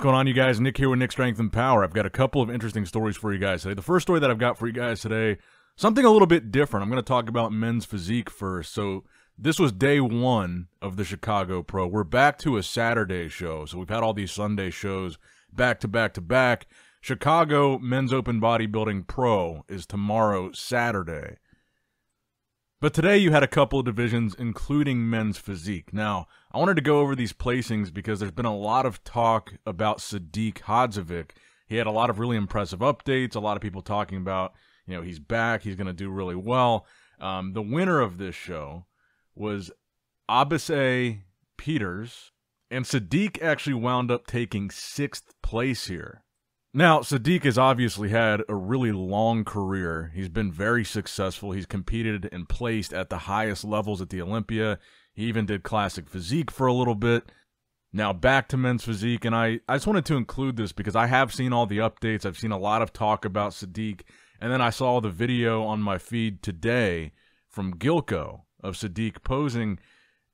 going on, you guys? Nick here with Nick Strength and Power. I've got a couple of interesting stories for you guys today. The first story that I've got for you guys today, something a little bit different. I'm going to talk about men's physique first. So this was day one of the Chicago Pro. We're back to a Saturday show. So we've had all these Sunday shows back to back to back. Chicago Men's Open Bodybuilding Pro is tomorrow, Saturday. But today you had a couple of divisions, including men's physique. Now, I wanted to go over these placings because there's been a lot of talk about Sadik. He had a lot of really impressive updates, a lot of people talking about, you know, he's back, he's going to do really well. The winner of this show was Abase Peters, and Sadik actually wound up taking 6th place here. Now, Sadik has obviously had a really long career. He's been very successful. He's competed and placed at the highest levels at the Olympia. He even did classic physique for a little bit. Now back to men's physique, and I just wanted to include this because I have seen all the updates. I've seen a lot of talk about Sadik, and then I saw the video on my feed today from Gilco of Sadik posing,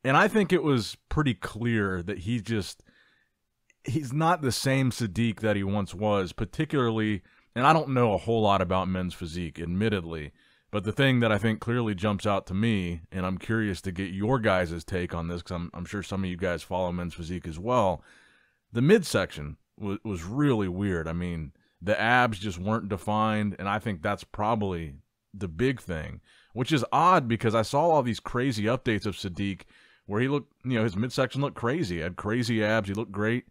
and I think it was pretty clear that he's not the same Sadik that he once was, particularly, and I don't know a whole lot about men's physique, admittedly, but the thing that I think clearly jumps out to me, and I'm curious to get your guys' take on this, because I'm sure some of you guys follow men's physique as well, the midsection was really weird. I mean, the abs just weren't defined, and I think that's probably the big thing, which is odd because I saw all these crazy updates of Sadik where he looked, you know, his midsection looked crazy. He had crazy abs. He looked great.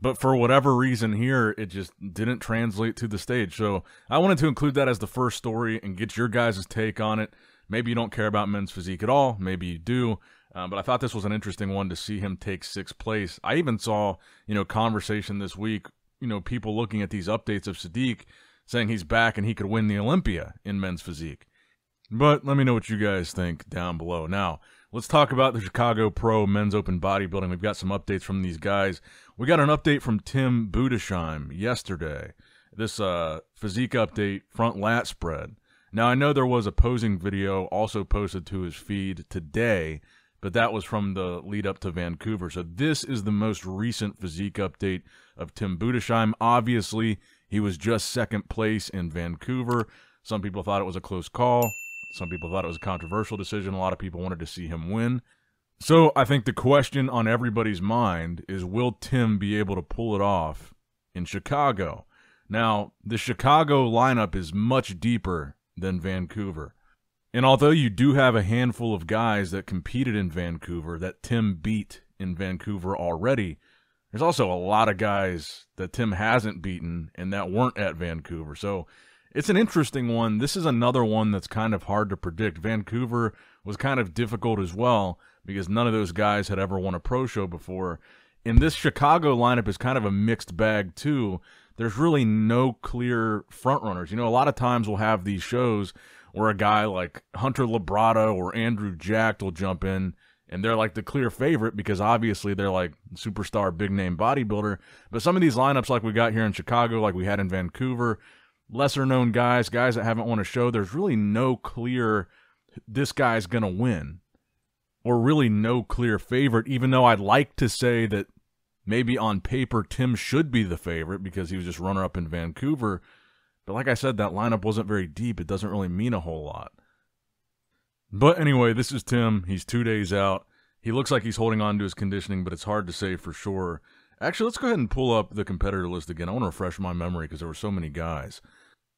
But for whatever reason here, it just didn't translate to the stage. So I wanted to include that as the first story and get your guys' take on it. Maybe you don't care about men's physique at all. Maybe you do. But I thought this was an interesting one to see him take 6th place. I even saw, you know, conversation this week, you know, people looking at these updates of Sadik saying he's back and he could win the Olympia in men's physique. But let me know what you guys think down below. Now, let's talk about the Chicago Pro Men's Open Bodybuilding. We've got some updates from these guys. We got an update from Tim Budeshiem yesterday. This physique update, front lat spread. Now, I know there was a posing video also posted to his feed today, but that was from the lead up to Vancouver. So this is the most recent physique update of Tim Budeshiem. Obviously, he was just 2nd place in Vancouver. Some people thought it was a close call. Some people thought it was a controversial decision. A lot of people wanted to see him win. So I think the question on everybody's mind is, will Tim be able to pull it off in Chicago? Now, the Chicago lineup is much deeper than Vancouver. And although you do have a handful of guys that competed in Vancouver that Tim beat in Vancouver already, there's also a lot of guys that Tim hasn't beaten and that weren't at Vancouver. So it's an interesting one. This is another one that's kind of hard to predict. Vancouver was kind of difficult as well because none of those guys had ever won a pro show before. And this Chicago lineup is kind of a mixed bag too. There's really no clear frontrunners. You know, a lot of times we'll have these shows where a guy like Hunter Labrada or Andrew Jack will jump in and they're like the clear favorite because obviously they're like superstar big name bodybuilder. But some of these lineups like we got here in Chicago, like we had in Vancouver, lesser known guys that haven't won a show, there's really no clear this guy's going to win or really no clear favorite, even though I'd like to say that maybe on paper Tim should be the favorite because he was just runner-up in Vancouver. But like I said, that lineup wasn't very deep. It doesn't really mean a whole lot. But anyway, this is Tim. He's 2 days out. He looks like he's holding on to his conditioning, but it's hard to say for sure. Actually, let's go ahead and pull up the competitor list again. I want to refresh my memory because there were so many guys.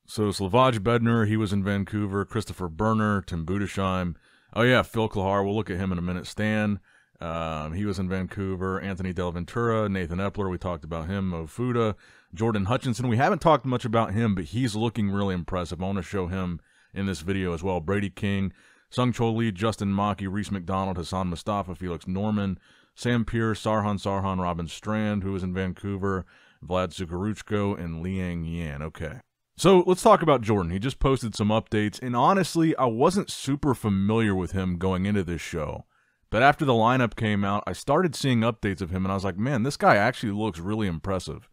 So Slavoj Bednar, he was in Vancouver. Christopher Berner, Tim Budeshiem. Oh yeah, Phil Klahar. We'll look at him in a minute. Stan, he was in Vancouver. Anthony Del Ventura, Nathan Epler, we talked about him. Mo Fuda, Jordan Huthinson. We haven't talked much about him, but he's looking really impressive. I want to show him in this video as well. Brady King, Sung Cho Lee, Justin Maki, Reese McDonald, Hassan Mustafa, Felix Norman, Sam Pierce, Sarhan, Robin Strand, who was in Vancouver, Vlad Sukaruchko, and Liang Yan. Okay. So let's talk about Jordan. He just posted some updates, and honestly, I wasn't super familiar with him going into this show. But after the lineup came out, I started seeing updates of him, and I was like, man, this guy actually looks really impressive.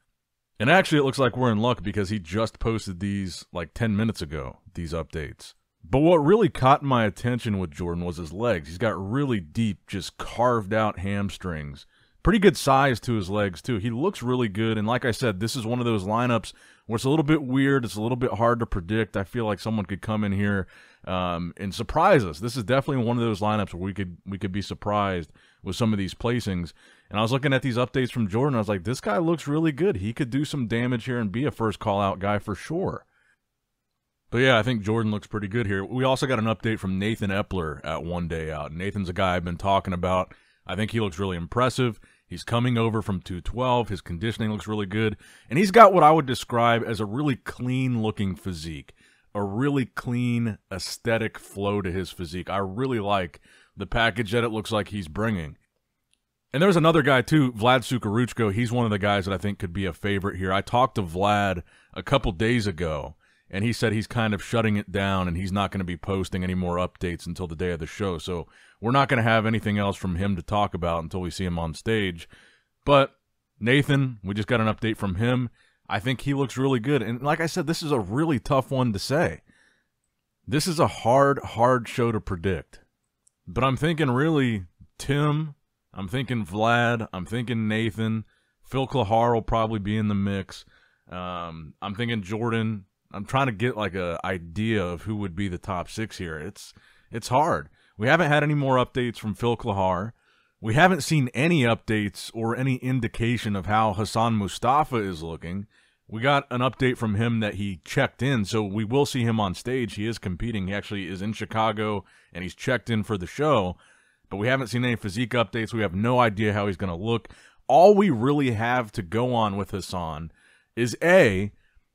And actually, it looks like we're in luck because he just posted these like 10 minutes ago, these updates. But what really caught my attention with Jordan was his legs. He's got really deep, just carved out hamstrings. Pretty good size to his legs, too. He looks really good, and like I said, this is one of those lineups where it's a little bit weird. It's a little bit hard to predict. I feel like someone could come in here and surprise us. This is definitely one of those lineups where we could be surprised with some of these placings. And I was looking at these updates from Jordan. I was like, this guy looks really good. He could do some damage here and be a first call-out guy for sure. But yeah, I think Jordan looks pretty good here. We also got an update from Nathan Epler at 1 day out. Nathan's a guy I've been talking about. I think he looks really impressive. He's coming over from 212. His conditioning looks really good. And he's got what I would describe as a really clean-looking physique, a really clean aesthetic flow to his physique. I really like the package that it looks like he's bringing. And there's another guy, too, Vlad Sukaruchko. He's one of the guys that I think could be a favorite here. I talked to Vlad a couple days ago, and he said he's kind of shutting it down and he's not going to be posting any more updates until the day of the show. So we're not going to have anything else from him to talk about until we see him on stage. But Nathan, we just got an update from him. I think he looks really good. And like I said, this is a really tough one to say. This is a hard show to predict. But I'm thinking really Tim, I'm thinking Vlad, I'm thinking Nathan, Phil Klahar will probably be in the mix. I'm thinking Jordan. I'm trying to get like a idea of who would be the top 6 here. It's hard. We haven't had any more updates from Phil Klahar. We haven't seen any updates or any indication of how Hassan Mustafa is looking. We got an update from him that he checked in, so we will see him on stage. He is competing. He actually is in Chicago, and he's checked in for the show. But we haven't seen any physique updates. We have no idea how he's going to look. All we really have to go on with Hassan is, A,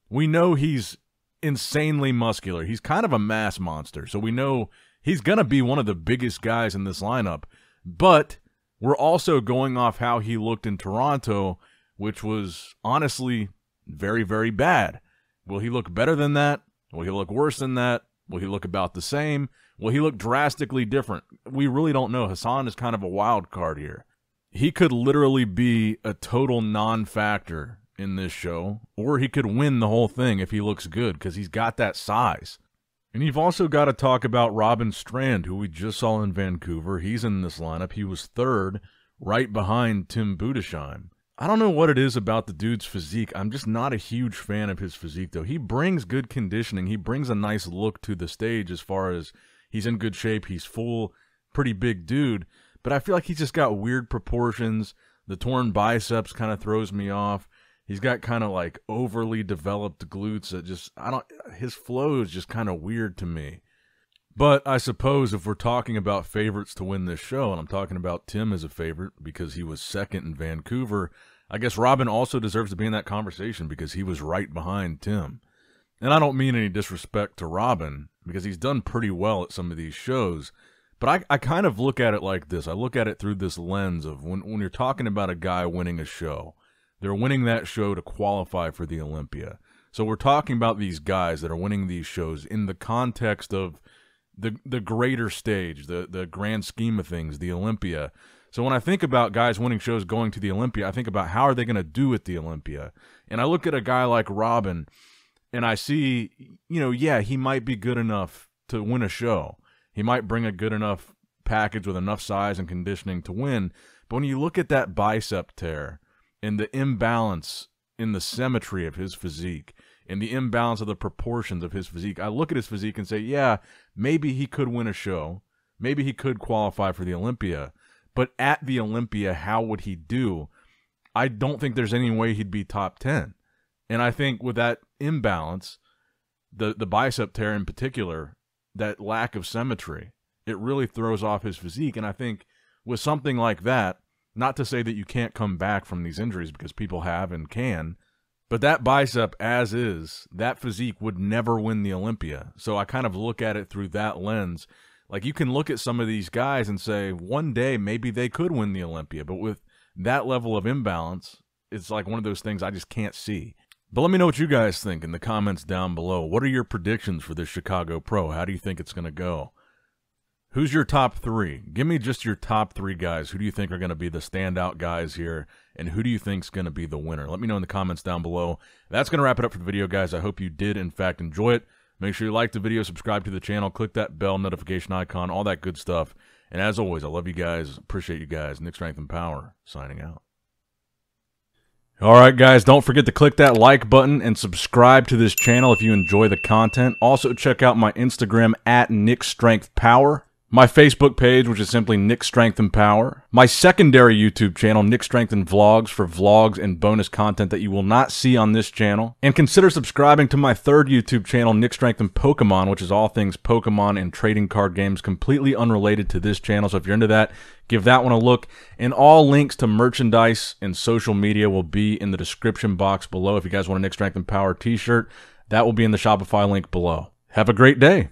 we know he's insanely muscular. He's kind of a mass monster, so we know he's going to be one of the biggest guys in this lineup. But we're also going off how he looked in Toronto, which was honestly very, very bad. Will he look better than that? Will he look worse than that? Will he look about the same? Will he look drastically different? We really don't know. Hassan is kind of a wild card here. He could literally be a total non-factor in this show, or he could win the whole thing if he looks good because he's got that size. And you've also got to talk about Robin Strand, who we just saw in Vancouver. He's in this lineup. He was 3rd, right behind Tim Budeshiem. I don't know what it is about the dude's physique. I'm just not a huge fan of his physique, though. He brings good conditioning. He brings a nice look to the stage as far as he's in good shape. He's full, pretty big dude. But I feel like he's just got weird proportions. The torn biceps kind of throws me off. He's got kind of like overly developed glutes that just, his flow is just kind of weird to me. But I suppose if we're talking about favorites to win this show, and I'm talking about Tim as a favorite because he was 2nd in Vancouver, I guess Robin also deserves to be in that conversation because he was right behind Tim. And I don't mean any disrespect to Robin because he's done pretty well at some of these shows. But I kind of look at it like this. I look at it through this lens of when you're talking about a guy winning a show, they're winning that show to qualify for the Olympia. So we're talking about these guys that are winning these shows in the context of the greater stage, the grand scheme of things, the Olympia. So when I think about guys winning shows going to the Olympia, I think about how are they going to do at the Olympia. And I look at a guy like Robin, and I see, yeah, he might be good enough to win a show. He might bring a good enough package with enough size and conditioning to win. But when you look at that bicep tear and the imbalance in the symmetry of his physique and the imbalance of the proportions of his physique, I look at his physique and say, yeah, maybe he could win a show. Maybe he could qualify for the Olympia. But at the Olympia, how would he do? I don't think there's any way he'd be top 10. And I think with that imbalance, the bicep tear in particular, that lack of symmetry, it really throws off his physique. And I think with something like that, not to say that you can't come back from these injuries because people have and can, but that bicep as is, that physique would never win the Olympia. So I kind of look at it through that lens. Like you can look at some of these guys and say one day maybe they could win the Olympia, but with that level of imbalance, it's like one of those things I just can't see. But let me know what you guys think in the comments down below. What are your predictions for this Chicago Pro? How do you think it's going to go? Who's your top 3? Give me just your top 3 guys. Who do you think are going to be the standout guys here? And who do you think is going to be the winner? Let me know in the comments down below. That's going to wrap it up for the video, guys. I hope you did, in fact, enjoy it. Make sure you like the video, subscribe to the channel, click that bell notification icon, all that good stuff. And as always, I love you guys. Appreciate you guys. Nick Strength and Power, signing out. All right, guys, don't forget to click that like button and subscribe to this channel if you enjoy the content. Also, check out my Instagram at NICKS&P, my Facebook page, which is simply Nick Strength and Power, my secondary YouTube channel, Nick Strength and Vlogs, for vlogs and bonus content that you will not see on this channel. And consider subscribing to my third YouTube channel, Nick Strength and Pokemon, which is all things Pokemon and trading card games, completely unrelated to this channel. So if you're into that, give that one a look. And all links to merchandise and social media will be in the description box below. If you guys want a Nick Strength and Power t-shirt, that will be in the Shopify link below. Have a great day.